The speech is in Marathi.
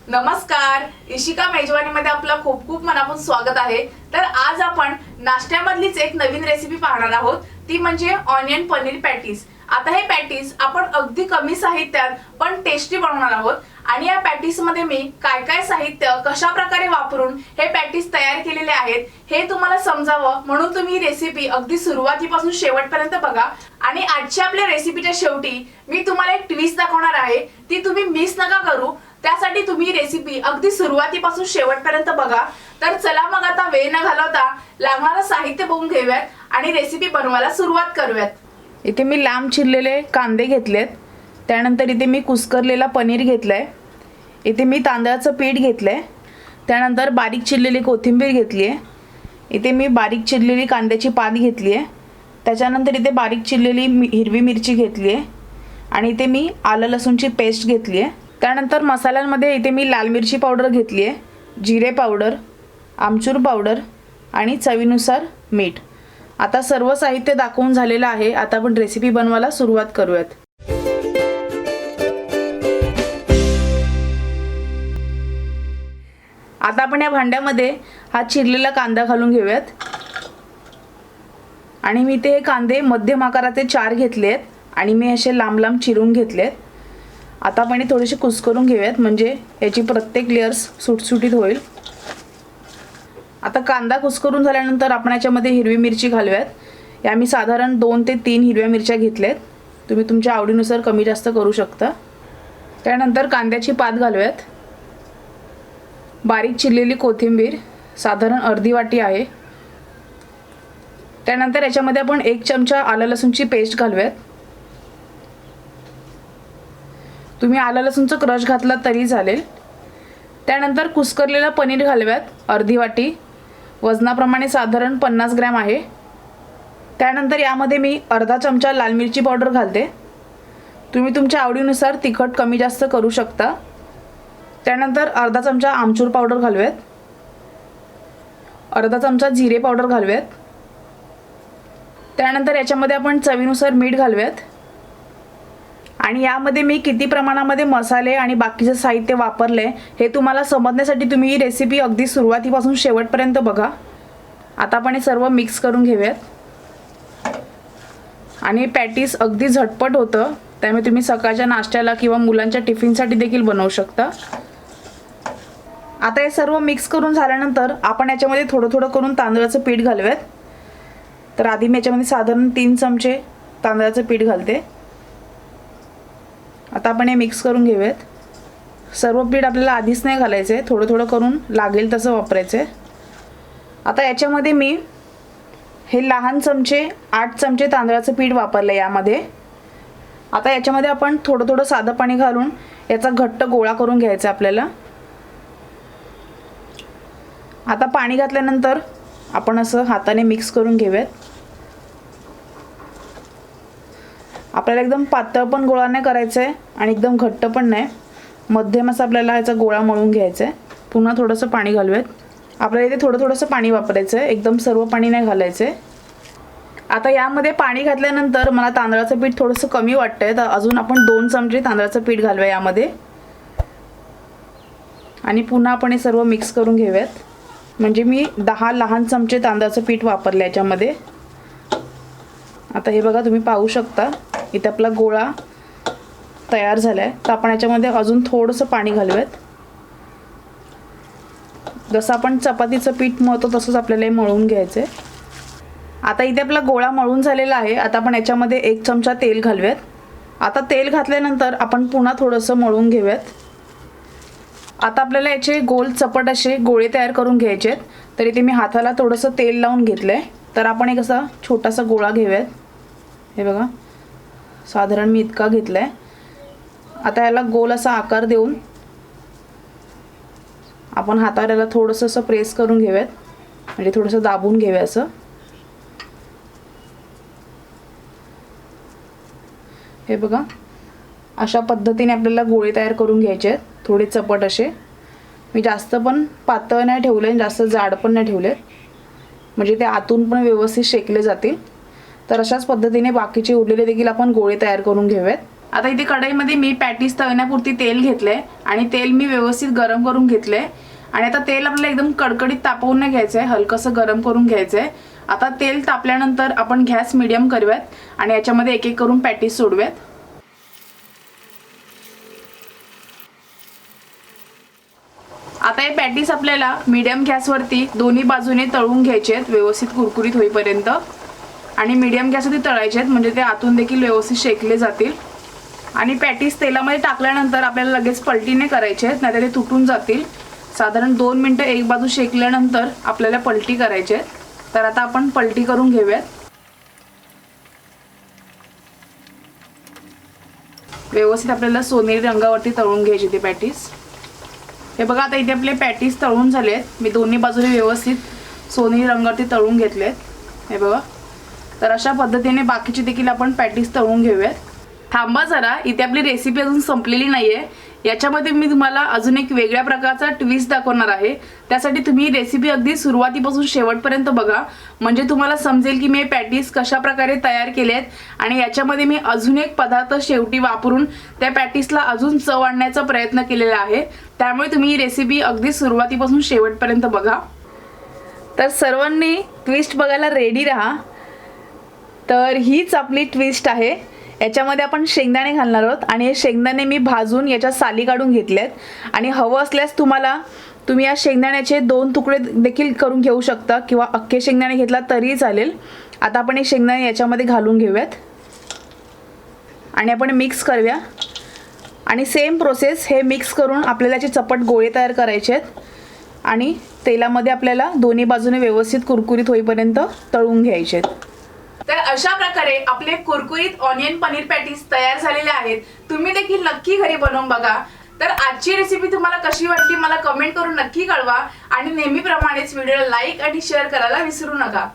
नमस्कार, इशिका मेजवानी मध्ये आपलं खूप खूप मनापासून स्वागत आहे। तर आज आपण नाश्त्यामधलीच एक नवीन रेसिपी पाहणार आहोत, ती म्हणजे ऑनियन पनीर पॅटीस। आता हे पॅटीस आपण अगदी कमी साहित्यात पण टेस्टी बनवणार आहोत आणि या पॅटीस मध्ये मी काय काय साहित्य कशा प्रकारे वापरून हे पॅटीस तयार केलेले आहेत हे तुम्हाला समजावं म्हणून तुम्ही ही रेसिपी अगदी सुरुवातीपासून शेवटपर्यंत बघा। आणि आजच्या आपल्या रेसिपीच्या शेवटी मी तुम्हाला एक ट्विस्ट दाखवणार आहे, ती तुम्ही मिस नका करू। त्यासाठी तुम्ही रेसिपी अगदी सुरुवातीपासून शेवटपर्यंत बघा। तर चला मग आता वेळ न घालवता लागणारं साहित्य बघून घेऊयात आणि रेसिपी बनवायला सुरुवात करूयात। इथे मी लांब चिरलेले कांदे घेतलेत, त्यानंतर इथे मी कुस्करलेला पनीर घेतलाय, इथे मी तांदळाचं पीठ घेतलंय, त्यानंतर बारीक चिरलेली कोथिंबीर घेतली आहे, इथे मी बारीक चिरलेली कांद्याची पात घेतली आहे, त्याच्यानंतर इथे बारीक चिरलेली हिरवी मिरची घेतली आहे आणि इथे मी आलं लसूणची पेस्ट घेतली आहे। त्यानंतर मसाल्यांमध्ये इथे मी लाल मिरची पावडर घेतली आहे, जिरे पावडर, आमचूर पावडर आणि चवीनुसार मीठ। आता सर्व साहित्य दाखवून झालेलं आहे। आता आपण रेसिपी बनवायला सुरुवात करूयात। आता आपण या भांड्यामध्ये हा चिरलेला कांदा घालून घेऊयात आणि मी ते कांदे मध्यम आकाराचे 4 घेतलेत आणि मी असे लांब लांब चिरून घेतलेत। आता आपण हे थोडेसे कुस्करून घेऊयात म्हणजे याची प्रत्येक लेयर्स सुटसुटीत होईल। आता कांदा कुस्करून झाल्यानंतर आपण याच्यामध्ये हिरवी मिरची घालूयात। या मी साधारण 2 ते 3 हिरव्या मिरच्या घेतल्यात, तुम्ही तुमच्या आवडीनुसार कमी जास्त करू शकता। त्यानंतर कांद्याची पात घालूयात, बारीक चिरलेली कोथिंबीर साधारण अर्धी वाटी आहे। त्यानंतर याच्यामध्ये आपण 1 चमचा आलं लसूणची पेस्ट घालूयात। तुम्ही आलं लसूणचं क्रश घातला तरी चालेल। त्यानंतर कुस्करलेला पनीर घालूयात, अर्धी वाटी, वजनाप्रमाणे साधारण 50 ग्रॅम आहे। त्यानंतर यामध्ये मी अर्धा चमचा लाल मिरची पावडर घालते, तुम्ही तुमच्या आवडीनुसार तिखट कमी जास्त करू शकता। त्यानंतर अर्धा चमचा आमचूर पावडर घालूयात, अर्धा चमचा जिरे पावडर घालूयात। त्यानंतर याच्यामध्ये आपण चवीनुसार मीठ घालूयात आणि यामध्ये मी किती प्रमाणामध्ये मसाले आणि बाकीचे साहित्य वापरले हे तुम्हाला समजण्यासाठी तुम्ही ही रेसिपी अगदी सुरुवातीपासून शेवटपर्यंत बघा। आता आपण हे सर्व मिक्स करून घेऊयात आणि पॅटीस अगदी झटपट होतं, त्यामुळे तुम्ही सकाळच्या नाश्त्याला किंवा मुलांच्या टिफिनसाठी देखील बनवू शकता। आता हे सर्व मिक्स करून झाल्यानंतर आपण याच्यामध्ये थोडं थोडं करून तांदळाचं पीठ घालूयात। तर आधी मी याच्यामध्ये साधारण 3 चमचे तांदळाचं पीठ घालते। आता आपण हे मिक्स करून घेऊयात। सर्व पीठ आपल्याला आधीच नाही घालायचे, थोडं थोडं करून लागेल तसं वापरायचे। आता याच्यामध्ये मी हे लहान चमचे 8 चमचे तांदळाचं पीठ वापरलं यामध्ये। आता याच्यामध्ये आपण थोडं थोडं साधं पाणी घालून याचा घट्ट गोळा करून घ्यायचा आपल्याला। आता पाणी घातल्यानंतर आपण असं हाताने मिक्स करून घेऊयात। आपल्याला एकदम पातळ पण गोळा नाही करायचा आहे आणि एकदम घट्ट पण नाही, मध्यम असं आपल्याला याचा गोळा मळून घ्यायचा आहे। पुन्हा थोडंसं पाणी घालूयात, आपल्याला इथे थोडं थोडंसं पाणी वापरायचं आहे, एकदम सर्व पाणी नाही घालायचं आहे। आता यामध्ये पाणी घातल्यानंतर मला तांदळाचं पीठ थोडंसं कमी वाटतंय, तर अजून आपण 2 चमचे तांदळाचं पीठ घालूया यामध्ये आणि पुन्हा आपण हे सर्व मिक्स करून घेऊयात। म्हणजे मी 10 लहान चमचे तांदळाचं पीठ वापरलं याच्यामध्ये। आता हे बघा, तुम्ही पाहू शकता इथे आपला गोळा तयार झालाय। तर आपण याच्यामध्ये अजून थोडंसं पाणी घालूयात। जसं आपण चपातीचं पीठ मळतो तसंच आपल्याला हे मळून घ्यायचं आहे। आता इथे आपला गोळा मळून झालेला आहे। आता आपण याच्यामध्ये 1 चमचा तेल घालूयात। आता तेल घातल्यानंतर आपण पुन्हा थोडंसं मळून घेऊयात। आता आपल्याला याचे गोल चपट असे गोळे तयार करून घ्यायचे आहेत। तर इथे मी हाताला थोडंसं तेल लावून घेतलंय। तर आपण एक असा छोटासा गोळा घेऊयात, हे बघा साधारण मी इतका घेतलाय। आता याला गोल असा आकार देऊन आपण हातावर याला थोडंसं असं प्रेस करून घेऊयात, म्हणजे थोडंसं दाबून घेऊया असं। हे बघा, अशा पद्धतीने आपल्याला गोळे तयार करून घ्यायचे आहेत, थोडे चपट असे। मी जास्त पण पातळ नाही ठेवले, जास्त जाड पण नाही ठेवले, म्हणजे ते आतून पण व्यवस्थित शेकले जातील। तर अशाच पद्धतीने बाकीचे उरलेले देखील आपण गोळे तयार करून घेऊयात। आता इथे कढईमध्ये मी पॅटीस तळण्यापुरती तेल घेतलंय आणि तेल मी व्यवस्थित गरम करून घेतलंय आणि आता तेल आपल्याला एकदम कडकडीत तापवून नाही घ्यायचंय, हलकंसं गरम करून घ्यायचंय। आता तेल तापल्यानंतर आपण गॅस मीडियम करूयात आणि याच्यामध्ये एक एक करून पॅटीस सोडूयात। आता हे पॅटीस आपल्याला मीडियम गॅसवरती दोन्ही बाजूने तळून घ्यायचे आहेत व्यवस्थित कुरकुरीत होईपर्यंत आणि मीडियम गॅसवरती तळायचे आहेत म्हणजे ते आतून देखील व्यवस्थित शेकले जातील। आणि पॅटीस तेलामध्ये टाकल्यानंतर आपल्याला लगेच पलटी नाही करायचे आहेत, नाहीतर ते तुटून जातील। साधारण 2 मिनिटं एक बाजू शेकल्यानंतर आपल्याला पलटी करायची आहे। तर आता आपण पलटी करून घेऊयात। व्यवस्थित आपल्याला सोनेरी रंगावरती तळून घ्यायची ती पॅटीस। हे बघा आता इथे आपले पॅटीस तळून झाले आहेत, मी दोन्ही बाजूने व्यवस्थित सोनेरी रंगावरती तळून घेतले आहेत। हे बघा, तर अशा पद्धतीने बाकीचे देखील आपण पॅटीस तळून घेऊयात। थांबा जरा, इथे आपली रेसिपी अजून संपलेली नाहीये। याच्यामध्ये मी तुम्हाला अजून एक वेगळ्या प्रकारचा ट्विस्ट दाखवणार आहे। त्यासाठी तुम्ही रेसिपी अगदी सुरुवातीपासून शेवटपर्यंत बघा, म्हणजे तुम्हाला समजेल की मी पॅटीस कशा प्रकारे तयार केले आहेत आणि याच्यामध्ये मी अजून एक पदार्थ शेवटी वापरून त्या पॅटीसला अजून चव आणण्याचा प्रयत्न केलेला आहे। त्यामुळे तुम्ही ही रेसिपी अगदी सुरुवातीपासून शेवटपर्यंत बघा। तर सर्वांनी ट्विस्ट बघायला रेडी राहा। तर हीच आपली ट्विस्ट आहे। याच्यामध्ये आपण शेंगदाणे घालणार आहोत आणि हे शेंगदाणे मी भाजून याच्या साली काढून घेतलेत आणि हवं असल्यास तुम्ही या शेंगदाण्याचे 2 तुकडे देखील करून घेऊ शकता किंवा अख्खे शेंगदाणे घेतला तरी चालेल। आता आपण हे शेंगदाणे याच्यामध्ये घालून घेऊयात आणि आपण मिक्स करूया आणि सेम प्रोसेस हे मिक्स करून आपल्याला याचे चपट गोळे तयार करायचे आहेत आणि तेलामध्ये आपल्याला दोन्ही बाजूने व्यवस्थित कुरकुरीत होईपर्यंत तळून घ्यायचे आहेत। तर अशा प्रकारे आपले कुरकुरीत ऑनियन पनीर पॅटीस तयार झालेले आहेत। तुम्ही देखील नक्की घरी बनवून बघा। तर आजची रेसिपी तुम्हाला कशी वाटली मला कमेंट करून नक्की कळवा आणि नेहमीप्रमाणेच व्हिडिओला लाईक आणि शेअर करायला विसरू नका।